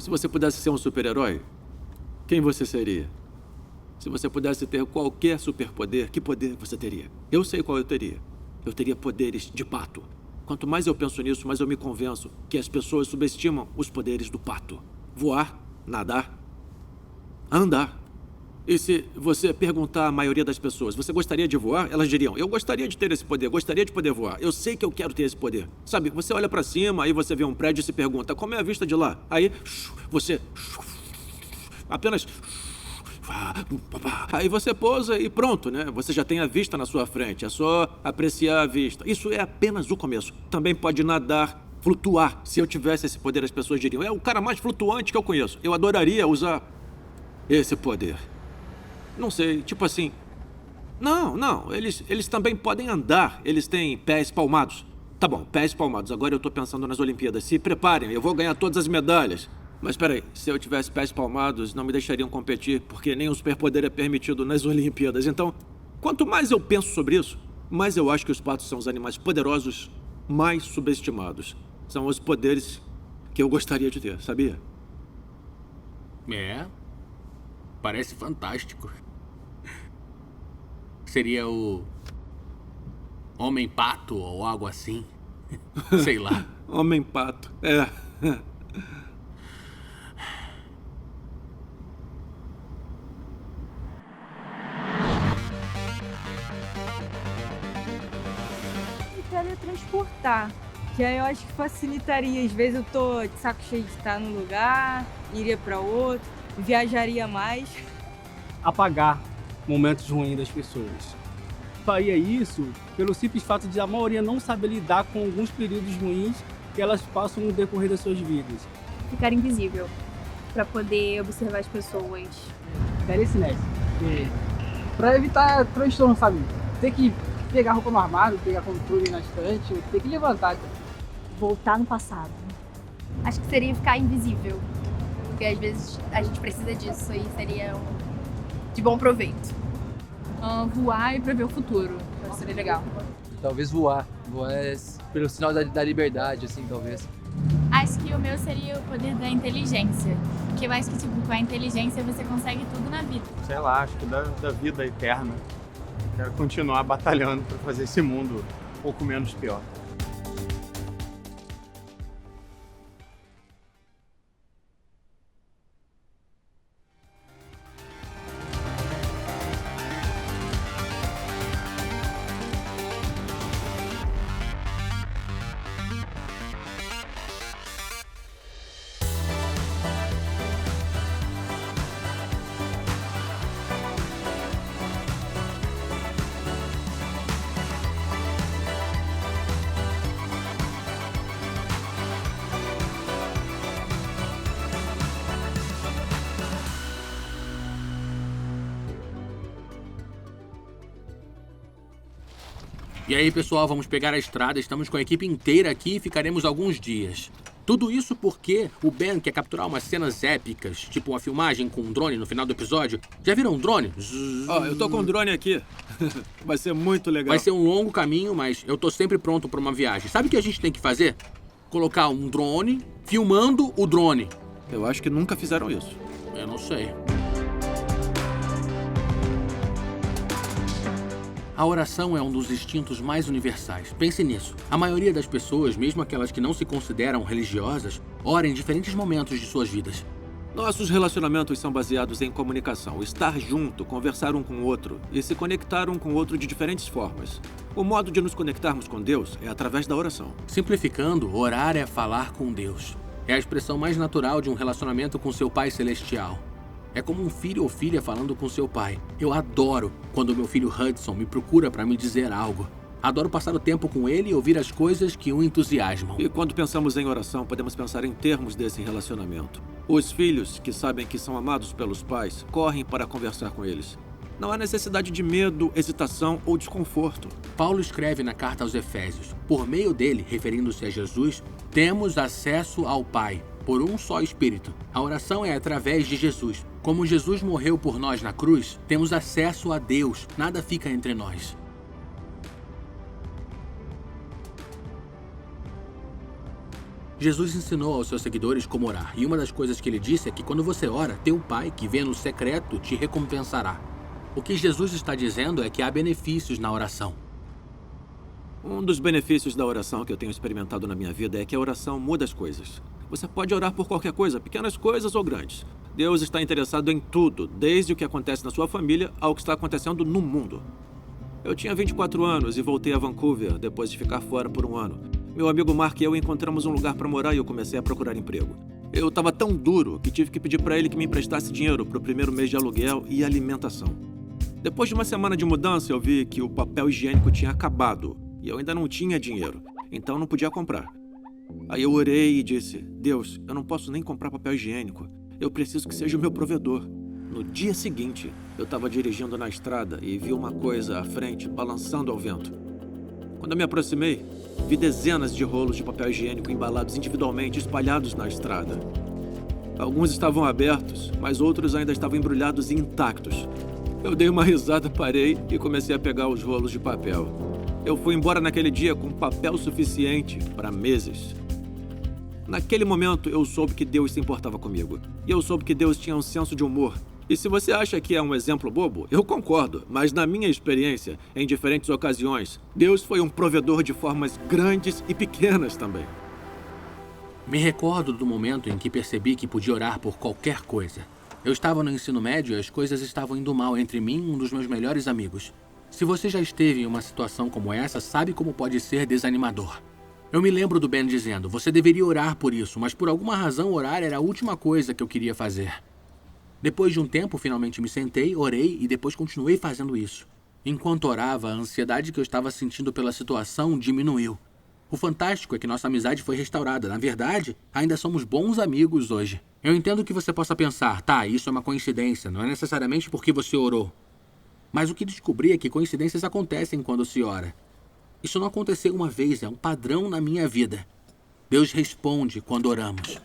Se você pudesse ser um super-herói, quem você seria? Se você pudesse ter qualquer superpoder, que poder você teria? Eu sei qual eu teria. Eu teria poderes de pato. Quanto mais eu penso nisso, mais eu me convenço que as pessoas subestimam os poderes do pato. Voar, nadar, andar. E se você perguntar à maioria das pessoas, você gostaria de voar? Elas diriam, eu gostaria de ter esse poder, gostaria de poder voar. Eu sei que eu quero ter esse poder. Sabe, você olha pra cima, aí você vê um prédio e se pergunta, como é a vista de lá? Aí, você apenas... Aí você pousa e pronto, né? Você já tem a vista na sua frente, é só apreciar a vista. Isso é apenas o começo. Também pode nadar, flutuar. Se eu tivesse esse poder, as pessoas diriam, é o cara mais flutuante que eu conheço. Eu adoraria usar esse poder. Não sei, tipo assim... Não, eles também podem andar. Eles têm pés palmados. Tá bom, pés palmados. Agora eu tô pensando nas Olimpíadas. Se preparem, eu vou ganhar todas as medalhas. Mas peraí, se eu tivesse pés palmados, não me deixariam competir, porque nem o superpoder é permitido nas Olimpíadas. Então, quanto mais eu penso sobre isso, mais eu acho que os patos são os animais poderosos mais subestimados. São os poderes que eu gostaria de ter, sabia? É, parece fantástico. Seria o Homem-Pato ou algo assim. Sei lá. Homem-Pato, é. Teletransportar. Que aí eu acho que facilitaria. Às vezes eu tô de saco cheio de estar num lugar, iria pra outro, viajaria mais. Apagar momentos ruins das pessoas. Faria isso pelo simples fato de a maioria não saber lidar com alguns períodos ruins que elas passam no decorrer das suas vidas. Ficar invisível, pra poder observar as pessoas. Daria esse nesse. Pra evitar transtorno, sabe? Ter que pegar roupa no armário, pegar controle na estante, ter que levantar. Voltar no passado. Acho que seria ficar invisível. Porque às vezes a gente precisa disso e seria de bom proveito. Voar e prever o futuro. Acho que seria legal. Talvez voar. Voar é pelo sinal da liberdade, assim, talvez. Acho que o meu seria o poder da inteligência. Porque eu acho que, tipo, com a inteligência você consegue tudo na vida. Sei lá, acho que da vida eterna. Quero continuar batalhando para fazer esse mundo um pouco menos pior. E aí, pessoal, vamos pegar a estrada. Estamos com a equipe inteira aqui e ficaremos alguns dias. Tudo isso porque o Ben quer capturar umas cenas épicas, tipo uma filmagem com um drone no final do episódio. Já viram um drone? Eu tô com um drone aqui. Vai ser muito legal. Vai ser um longo caminho, mas eu tô sempre pronto para uma viagem. Sabe o que a gente tem que fazer? Colocar um drone filmando o drone. Eu acho que nunca fizeram isso. Eu não sei. A oração é um dos instintos mais universais. Pense nisso. A maioria das pessoas, mesmo aquelas que não se consideram religiosas, ora em diferentes momentos de suas vidas. Nossos relacionamentos são baseados em comunicação, estar junto, conversar um com o outro e se conectar um com o outro de diferentes formas. O modo de nos conectarmos com Deus é através da oração. Simplificando, orar é falar com Deus. É a expressão mais natural de um relacionamento com seu Pai Celestial. É como um filho ou filha falando com seu pai. Eu adoro quando meu filho Hudson me procura para me dizer algo. Adoro passar o tempo com ele e ouvir as coisas que o entusiasmam. E quando pensamos em oração, podemos pensar em termos desse relacionamento. Os filhos, que sabem que são amados pelos pais, correm para conversar com eles. Não há necessidade de medo, hesitação ou desconforto. Paulo escreve na carta aos Efésios: por meio dele, referindo-se a Jesus, temos acesso ao Pai, por um só Espírito. A oração é através de Jesus. Como Jesus morreu por nós na cruz, temos acesso a Deus. Nada fica entre nós. Jesus ensinou aos seus seguidores como orar, e uma das coisas que ele disse é que quando você ora, teu Pai, que vê no secreto, te recompensará. O que Jesus está dizendo é que há benefícios na oração. Um dos benefícios da oração que eu tenho experimentado na minha vida é que a oração muda as coisas. Você pode orar por qualquer coisa, pequenas coisas ou grandes. Deus está interessado em tudo, desde o que acontece na sua família ao que está acontecendo no mundo. Eu tinha 24 anos e voltei a Vancouver depois de ficar fora por um ano. Meu amigo Mark e eu encontramos um lugar para morar e eu comecei a procurar emprego. Eu estava tão duro que tive que pedir para ele que me emprestasse dinheiro para o primeiro mês de aluguel e alimentação. Depois de uma semana de mudança, eu vi que o papel higiênico tinha acabado e eu ainda não tinha dinheiro, então não podia comprar. Aí eu orei e disse: Deus, eu não posso nem comprar papel higiênico. Eu preciso que seja o meu provedor. No dia seguinte, eu estava dirigindo na estrada e vi uma coisa à frente, balançando ao vento. Quando eu me aproximei, vi dezenas de rolos de papel higiênico embalados individualmente, espalhados na estrada. Alguns estavam abertos, mas outros ainda estavam embrulhados e intactos. Eu dei uma risada, parei e comecei a pegar os rolos de papel. Eu fui embora naquele dia com papel suficiente para meses. Naquele momento, eu soube que Deus se importava comigo. E eu soube que Deus tinha um senso de humor. E se você acha que é um exemplo bobo, eu concordo. Mas na minha experiência, em diferentes ocasiões, Deus foi um provedor de formas grandes e pequenas também. Me recordo do momento em que percebi que podia orar por qualquer coisa. Eu estava no ensino médio e as coisas estavam indo mal entre mim e um dos meus melhores amigos. Se você já esteve em uma situação como essa, sabe como pode ser desanimador. Eu me lembro do Ben dizendo: você deveria orar por isso, mas por alguma razão orar era a última coisa que eu queria fazer. Depois de um tempo, finalmente me sentei, orei e depois continuei fazendo isso. Enquanto orava, a ansiedade que eu estava sentindo pela situação diminuiu. O fantástico é que nossa amizade foi restaurada. Na verdade, ainda somos bons amigos hoje. Eu entendo que você possa pensar: tá, isso é uma coincidência, não é necessariamente porque você orou. Mas o que descobri é que coincidências acontecem quando se ora. Isso não aconteceu uma vez, é um padrão na minha vida. Deus responde quando oramos.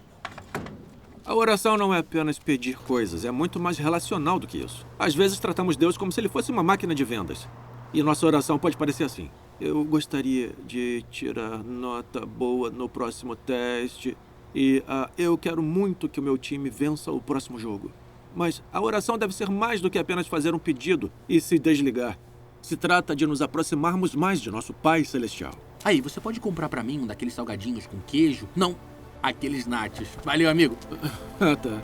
A oração não é apenas pedir coisas, é muito mais relacional do que isso. Às vezes tratamos Deus como se ele fosse uma máquina de vendas. E nossa oração pode parecer assim: eu gostaria de tirar nota boa no próximo teste e eu quero muito que o meu time vença o próximo jogo. Mas a oração deve ser mais do que apenas fazer um pedido e se desligar. Se trata de nos aproximarmos mais de nosso Pai Celestial. Aí, você pode comprar pra mim um daqueles salgadinhos com queijo? Não, aqueles nachos. Valeu, amigo. Tá.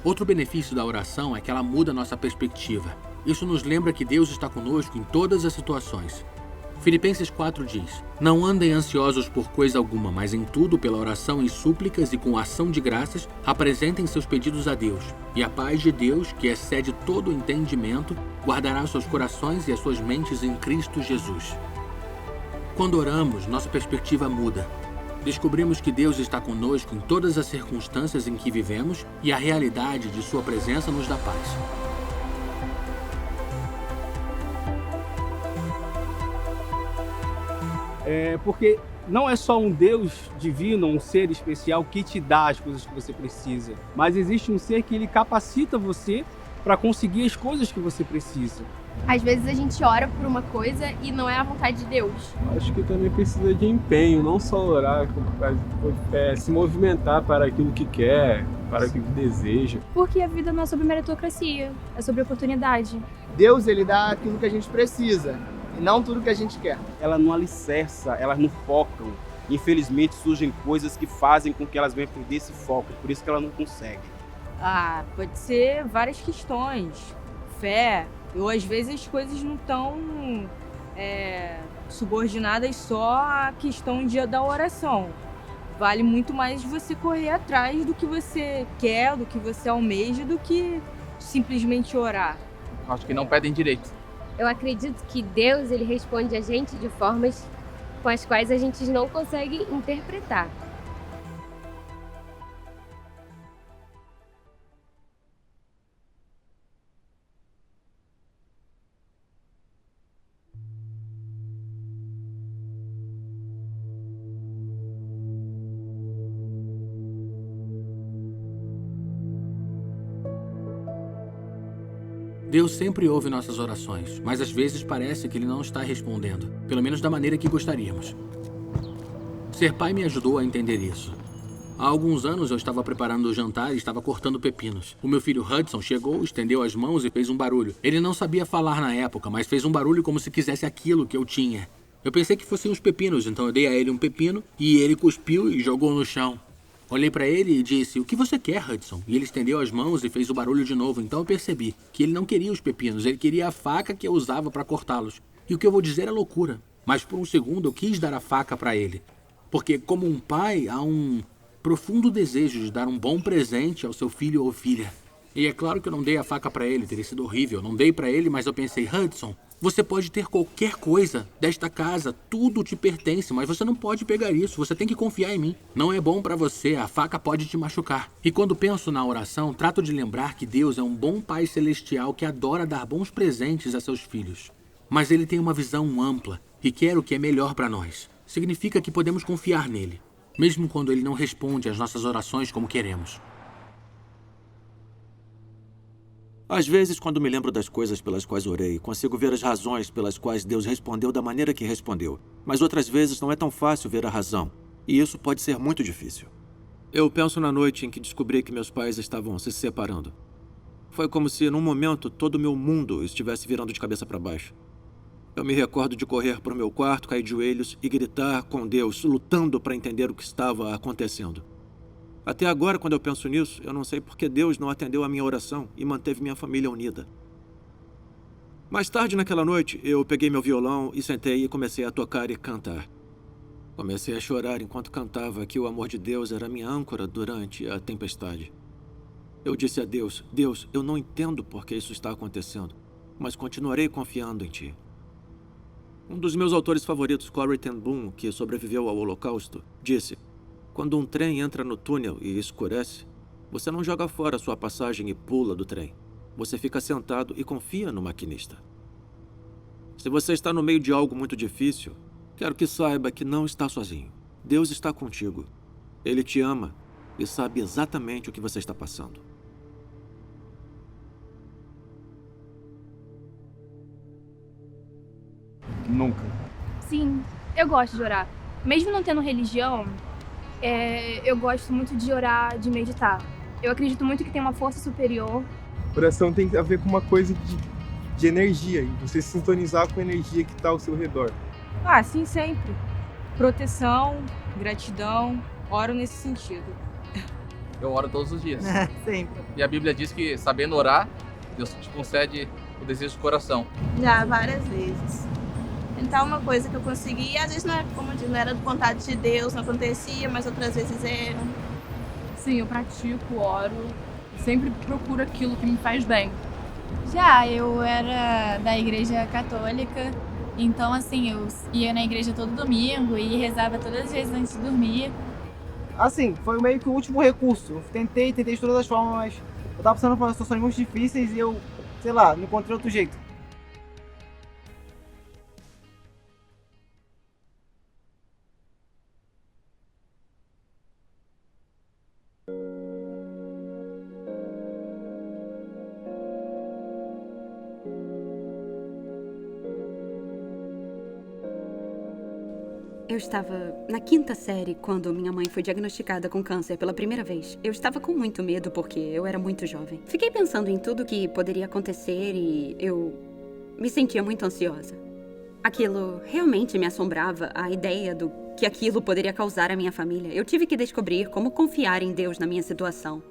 Outro benefício da oração é que ela muda nossa perspectiva. Isso nos lembra que Deus está conosco em todas as situações. Filipenses 4 diz: não andem ansiosos por coisa alguma, mas em tudo, pela oração e súplicas e com ação de graças, apresentem seus pedidos a Deus. E a paz de Deus, que excede todo o entendimento, guardará seus corações e as suas mentes em Cristo Jesus. Quando oramos, nossa perspectiva muda. Descobrimos que Deus está conosco em todas as circunstâncias em que vivemos e a realidade de sua presença nos dá paz. Porque não é só um Deus divino, um ser especial que te dá as coisas que você precisa, mas existe um ser que ele capacita você para conseguir as coisas que você precisa. Às vezes a gente ora por uma coisa e não é a vontade de Deus. Acho que também precisa de empenho, não só orar, se movimentar para aquilo que quer, para aquilo que deseja. Porque a vida não é sobre meritocracia, é sobre oportunidade. Deus, ele dá aquilo que a gente precisa e não tudo que a gente quer. Elas não alicerçam, elas não focam. Infelizmente surgem coisas que fazem com que elas venham perder esse foco, por isso que elas não conseguem. Pode ser várias questões. Fé, ou às vezes as coisas não estão subordinadas só à questão da oração. Vale muito mais você correr atrás do que você quer, do que você almeja, do que simplesmente orar. Acho que não pedem direito. Eu acredito que Deus, ele responde a gente de formas com as quais a gente não consegue interpretar. Deus sempre ouve nossas orações, mas às vezes parece que Ele não está respondendo, pelo menos da maneira que gostaríamos. Ser pai me ajudou a entender isso. Há alguns anos eu estava preparando o jantar e estava cortando pepinos. O meu filho Hudson chegou, estendeu as mãos e fez um barulho. Ele não sabia falar na época, mas fez um barulho como se quisesse aquilo que eu tinha. Eu pensei que fossem os pepinos, então eu dei a ele um pepino e ele cuspiu e jogou no chão. Olhei para ele e disse, o que você quer, Hudson? E ele estendeu as mãos e fez o barulho de novo, então eu percebi que ele não queria os pepinos, ele queria a faca que eu usava para cortá-los. E o que eu vou dizer é loucura, mas por um segundo eu quis dar a faca para ele. Porque como um pai, há um profundo desejo de dar um bom presente ao seu filho ou filha. E é claro que eu não dei a faca para ele, teria sido horrível. Não dei para ele, mas eu pensei, Hudson, você pode ter qualquer coisa desta casa, tudo te pertence, mas você não pode pegar isso, você tem que confiar em mim. Não é bom para você, a faca pode te machucar. E quando penso na oração, trato de lembrar que Deus é um bom Pai Celestial que adora dar bons presentes a seus filhos. Mas Ele tem uma visão ampla e quer o que é melhor para nós. Significa que podemos confiar nele, mesmo quando Ele não responde às nossas orações como queremos. Às vezes, quando me lembro das coisas pelas quais orei, consigo ver as razões pelas quais Deus respondeu da maneira que respondeu. Mas outras vezes não é tão fácil ver a razão. E isso pode ser muito difícil. Eu penso na noite em que descobri que meus pais estavam se separando. Foi como se, num momento, todo o meu mundo estivesse virando de cabeça para baixo. Eu me recordo de correr para o meu quarto, cair de joelhos e gritar com Deus, lutando para entender o que estava acontecendo. Até agora, quando eu penso nisso, eu não sei por que Deus não atendeu a minha oração e manteve minha família unida. Mais tarde naquela noite, eu peguei meu violão e sentei e comecei a tocar e cantar. Comecei a chorar enquanto cantava que o amor de Deus era minha âncora durante a tempestade. Eu disse a Deus, Deus, eu não entendo por que isso está acontecendo, mas continuarei confiando em Ti. Um dos meus autores favoritos, Corrie ten Boom, que sobreviveu ao Holocausto, disse: quando um trem entra no túnel e escurece, você não joga fora sua passagem e pula do trem. Você fica sentado e confia no maquinista. Se você está no meio de algo muito difícil, quero que saiba que não está sozinho. Deus está contigo. Ele te ama e sabe exatamente o que você está passando. Nunca. Sim, eu gosto de orar. Mesmo não tendo religião, eu gosto muito de orar, de meditar. Eu acredito muito que tem uma força superior. Oração tem a ver com uma coisa de energia, e você se sintonizar com a energia que está ao seu redor. Ah, sim, sempre. Proteção, gratidão, oro nesse sentido. Eu oro todos os dias. Sempre. E a Bíblia diz que, sabendo orar, Deus te concede o desejo do coração. Já, várias vezes. Tentar uma coisa que eu consegui, às vezes não é, como eu disse, não era vontade de Deus, não acontecia, mas outras vezes era. Sim, eu pratico, oro, sempre procuro aquilo que me faz bem. Já, eu era da igreja católica, então assim, eu ia na igreja todo domingo e rezava todas as vezes antes de dormir. Assim, foi meio que o último recurso. Eu tentei de todas as formas, mas eu tava passando por situações muito difíceis e eu, sei lá, não encontrei outro jeito. Eu estava na 5ª série quando minha mãe foi diagnosticada com câncer pela primeira vez. Eu estava com muito medo porque eu era muito jovem. Fiquei pensando em tudo que poderia acontecer e eu me sentia muito ansiosa. Aquilo realmente me assombrava, a ideia do que aquilo poderia causar à minha família. Eu tive que descobrir como confiar em Deus na minha situação.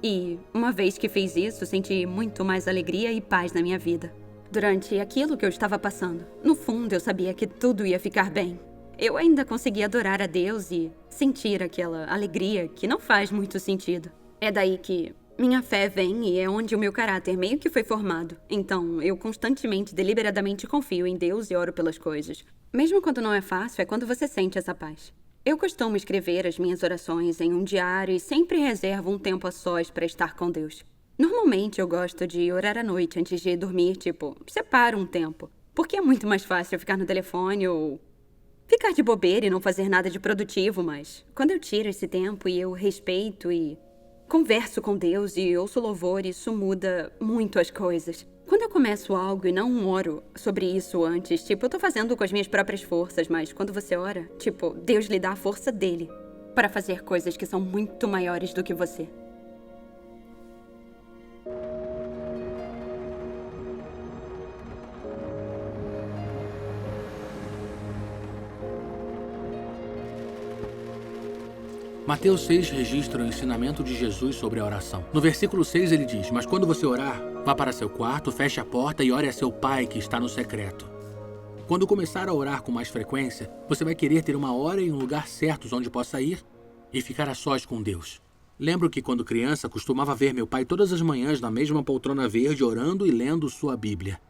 E, uma vez que fiz isso, senti muito mais alegria e paz na minha vida. Durante aquilo que eu estava passando, no fundo eu sabia que tudo ia ficar bem. Eu ainda conseguia adorar a Deus e sentir aquela alegria que não faz muito sentido. É daí que minha fé vem e é onde o meu caráter meio que foi formado. Então, eu constantemente, deliberadamente confio em Deus e oro pelas coisas. Mesmo quando não é fácil, é quando você sente essa paz. Eu costumo escrever as minhas orações em um diário e sempre reservo um tempo a sós para estar com Deus. Normalmente, eu gosto de orar à noite antes de dormir, separo um tempo. Porque é muito mais fácil ficar no telefone ou ficar de bobeira e não fazer nada de produtivo, mas quando eu tiro esse tempo e eu respeito e converso com Deus e ouço louvor, isso muda muito as coisas. Quando eu eu começo algo e não oro sobre isso antes, tipo, eu tô fazendo com as minhas próprias forças, mas quando você ora, tipo, Deus lhe dá a força dele para fazer coisas que são muito maiores do que você. Mateus 6 registra o ensinamento de Jesus sobre a oração. No versículo 6 ele diz: "Mas quando você orar, vá para seu quarto, feche a porta e ore a seu pai que está no secreto." Quando começar a orar com mais frequência, você vai querer ter uma hora e um lugar certos onde possa ir e ficar a sós com Deus. Lembro que quando criança costumava ver meu pai todas as manhãs na mesma poltrona verde orando e lendo sua Bíblia.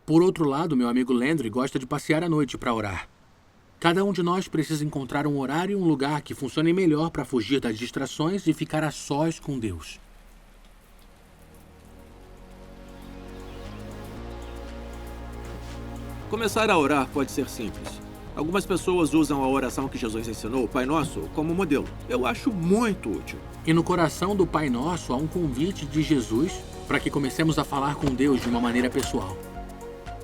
Por outro lado, meu amigo Landry gosta de passear à noite para orar. Cada um de nós precisa encontrar um horário e um lugar que funcione melhor para fugir das distrações e ficar a sós com Deus. Começar a orar pode ser simples. Algumas pessoas usam a oração que Jesus ensinou, o Pai Nosso, como modelo. Eu acho muito útil. E no coração do Pai Nosso há um convite de Jesus para que comecemos a falar com Deus de uma maneira pessoal.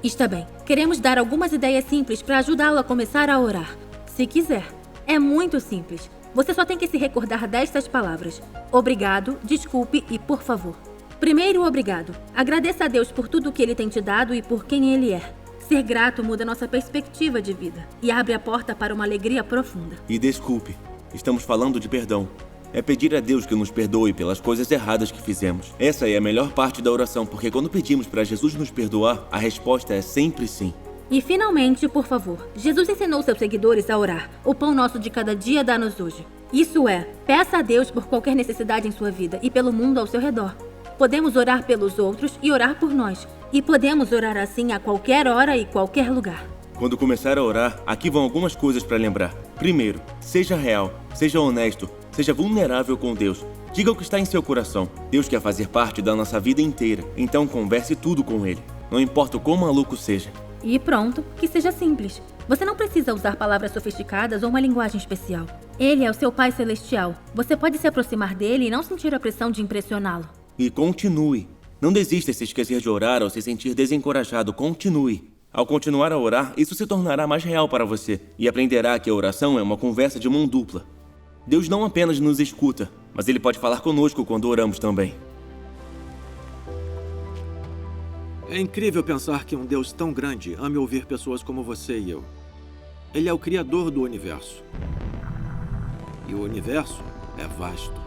Está bem. Queremos dar algumas ideias simples para ajudá-lo a começar a orar. Se quiser. É muito simples. Você só tem que se recordar destas palavras: obrigado, desculpe e por favor. Primeiro, obrigado. Agradeça a Deus por tudo que Ele tem te dado e por quem Ele é. Ser grato muda nossa perspectiva de vida e abre a porta para uma alegria profunda. E desculpe. Estamos falando de perdão. É pedir a Deus que nos perdoe pelas coisas erradas que fizemos. Essa é a melhor parte da oração, porque quando pedimos para Jesus nos perdoar, a resposta é sempre sim. E finalmente, por favor, Jesus ensinou seus seguidores a orar. O pão nosso de cada dia dá-nos hoje. Isso é, peça a Deus por qualquer necessidade em sua vida e pelo mundo ao seu redor. Podemos orar pelos outros e orar por nós. E podemos orar assim a qualquer hora e qualquer lugar. Quando começar a orar, aqui vão algumas coisas para lembrar. Primeiro, seja real, seja honesto, seja vulnerável com Deus. Diga o que está em seu coração. Deus quer fazer parte da nossa vida inteira, então converse tudo com Ele. Não importa o quão maluco seja. E pronto, que seja simples. Você não precisa usar palavras sofisticadas ou uma linguagem especial. Ele é o seu Pai Celestial. Você pode se aproximar dele e não sentir a pressão de impressioná-lo. E continue. Não desista se esquecer de orar ou se sentir desencorajado. Continue. Ao continuar a orar, isso se tornará mais real para você e aprenderá que a oração é uma conversa de mão dupla. Deus não apenas nos escuta, mas Ele pode falar conosco quando oramos também. É incrível pensar que um Deus tão grande ame ouvir pessoas como você e eu. Ele é o Criador do universo. E o universo é vasto.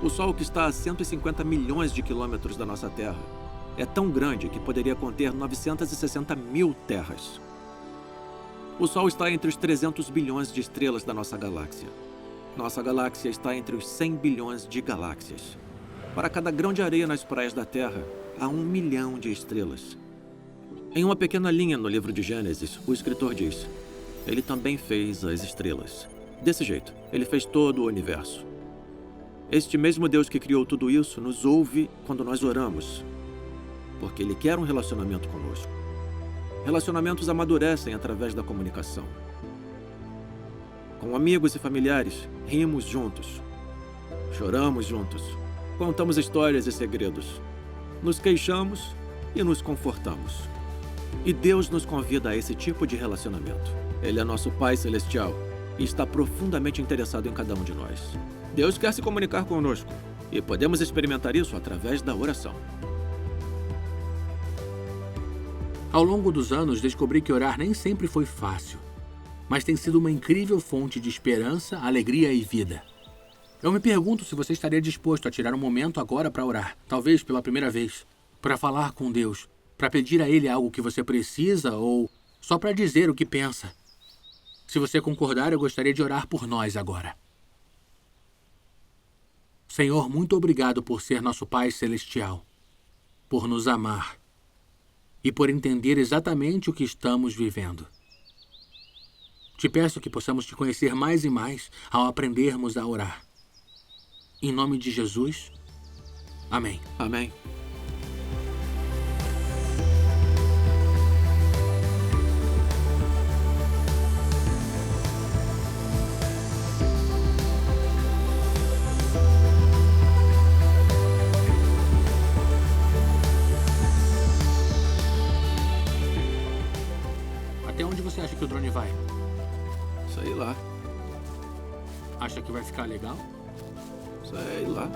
O Sol, que está a 150 milhões de quilômetros da nossa Terra, é tão grande que poderia conter 960 mil terras. O Sol está entre os 300 bilhões de estrelas da nossa galáxia. Nossa galáxia está entre os 100 bilhões de galáxias. Para cada grão de areia nas praias da Terra, há 1 milhão de estrelas. Em uma pequena linha no livro de Gênesis, o escritor diz: Ele também fez as estrelas. Desse jeito, Ele fez todo o universo. Este mesmo Deus que criou tudo isso nos ouve quando nós oramos, porque Ele quer um relacionamento conosco. Relacionamentos amadurecem através da comunicação. Com amigos e familiares, rimos juntos, choramos juntos, contamos histórias e segredos, nos queixamos e nos confortamos. E Deus nos convida a esse tipo de relacionamento. Ele é nosso Pai Celestial e está profundamente interessado em cada um de nós. Deus quer se comunicar conosco e podemos experimentar isso através da oração. Ao longo dos anos, descobri que orar nem sempre foi fácil, mas tem sido uma incrível fonte de esperança, alegria e vida. Eu me pergunto se você estaria disposto a tirar um momento agora para orar, talvez pela primeira vez, para falar com Deus, para pedir a Ele algo que você precisa ou só para dizer o que pensa. Se você concordar, eu gostaria de orar por nós agora. Senhor, muito obrigado por ser nosso Pai Celestial, por nos amar e por entender exatamente o que estamos vivendo. Te peço que possamos te conhecer mais e mais ao aprendermos a orar. Em nome de Jesus, amém. Amém. onde você acha que o drone vai? Sei lá. Acha que vai ficar legal? Sei lá.